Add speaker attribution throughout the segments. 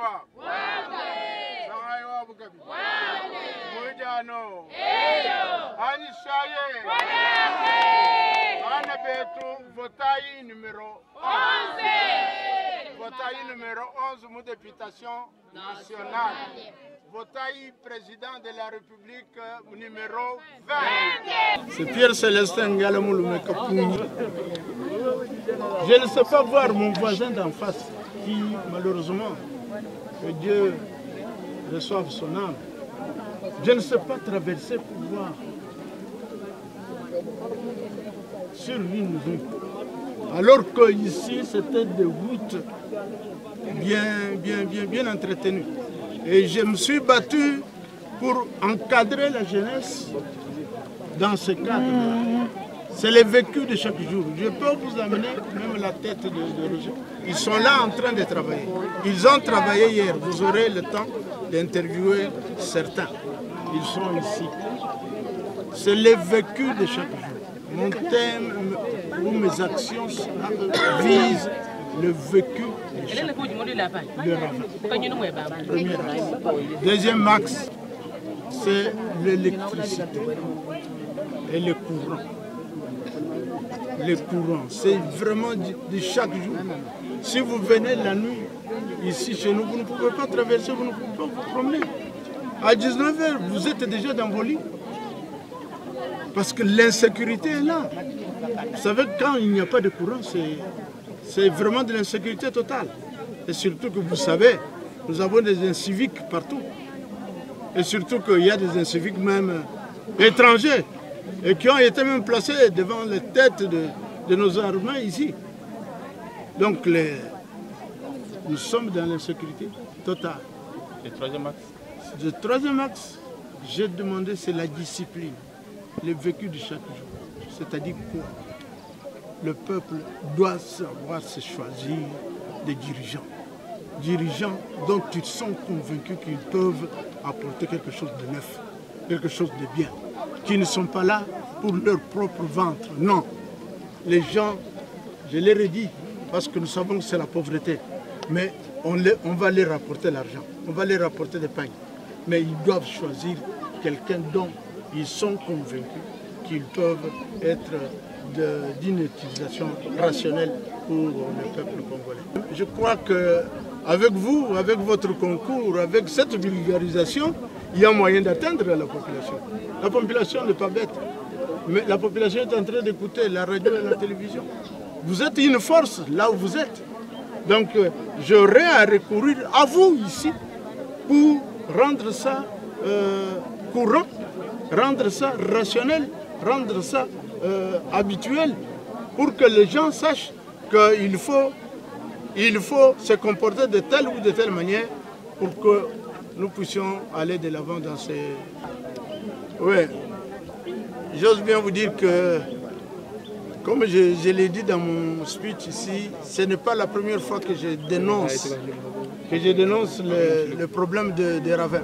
Speaker 1: Sanga. Sanga yo abugabi. Mujano. Ani Shaye. Ana Betu, votaille numéro 11. Votaille numéro 11, mon députation nationale. Votaille président de la République numéro 20. C'est Pierre Célestin Galamoulou. Je ne sais pas voir mon voisin d'en face qui, malheureusement, que Dieu reçoive son âme. Je ne sais pas traverser pour voir sur une route. Alors qu'ici, c'était des routes bien entretenues. Et je me suis battu pour encadrer la jeunesse dans ce cadre-là. C'est le vécu de chaque jour. Je peux vous amener même la tête de Roger. Ils sont là en train de travailler. Ils ont travaillé hier. Vous aurez le temps d'interviewer certains. Ils sont ici. C'est le vécu de chaque jour. Mon thème ou mes actions visent le vécu de chaque jour. Le ravin. Premier axe. Deuxième axe, c'est l'électricité et le courant. Le courant, c'est vraiment de chaque jour. Si vous venez la nuit, ici chez nous, vous ne pouvez pas traverser, vous ne pouvez pas vous promener. À 19h, vous êtes déjà dans vos lits. Parce que l'insécurité est là. Vous savez, quand il n'y a pas de courant, c'est vraiment de l'insécurité totale. Et surtout que vous savez, nous avons des inciviques partout. Et surtout qu'il y a des inciviques même étrangers. Et qui ont été même placés devant les têtes de nos armées ici. Donc nous sommes dans l'insécurité totale.
Speaker 2: Le troisième axe?
Speaker 1: Le troisième axe, j'ai demandé, c'est la discipline, le vécu de chaque jour. C'est-à-dire quoi? Le peuple doit savoir se choisir des dirigeants. Dirigeants dont ils sont convaincus qu'ils peuvent apporter quelque chose de neuf, quelque chose de bien. Qui ne sont pas là pour leur propre ventre. Non. Les gens, je leur ai dit, parce que nous savons que c'est la pauvreté, mais on va leur rapporter l'argent, on va leur rapporter des pagnes. Mais ils doivent choisir quelqu'un dont ils sont convaincus qu'ils peuvent être d'une utilisation rationnelle pour le peuple congolais. Je crois qu'avec vous, avec votre concours, avec cette vulgarisation, il y a moyen d'atteindre la population. La population n'est pas bête, mais la population est en train d'écouter la radio et la télévision. Vous êtes une force là où vous êtes. Donc j'aurais à recourir à vous ici pour rendre ça courant, rendre ça rationnel, rendre ça habituel, pour que les gens sachent qu'il faut se comporter de telle ou de telle manière pour que nous puissions aller de l'avant dans ces... Oui, j'ose bien vous dire que, comme je l'ai dit dans mon speech ici, ce n'est pas la première fois que je dénonce le problème des ravins.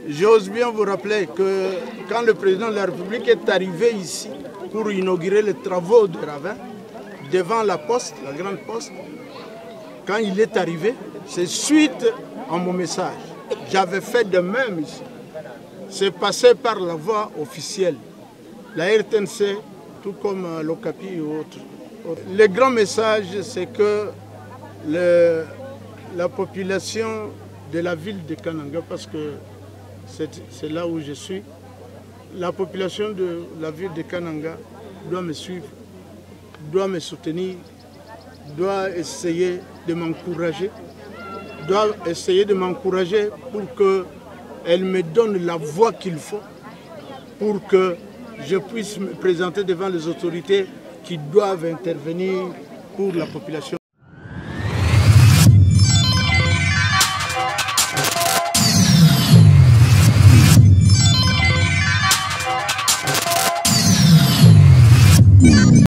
Speaker 1: J'ose bien vous rappeler que quand le président de la République est arrivé ici pour inaugurer les travaux des ravins, devant la poste, la grande poste, quand il est arrivé, c'est suite à mon message. J'avais fait de même ici. C'est passé par la voie officielle, la RTNC, tout comme l'OCAPI et autres. Le grand message, c'est que la population de la ville de Kananga, parce que c'est là où je suis, la population de la ville de Kananga doit me suivre, doit me soutenir, doit essayer de m'encourager, pour qu'elle me donne la voix qu'il faut, pour que je puisse me présenter devant les autorités qui doivent intervenir pour la population.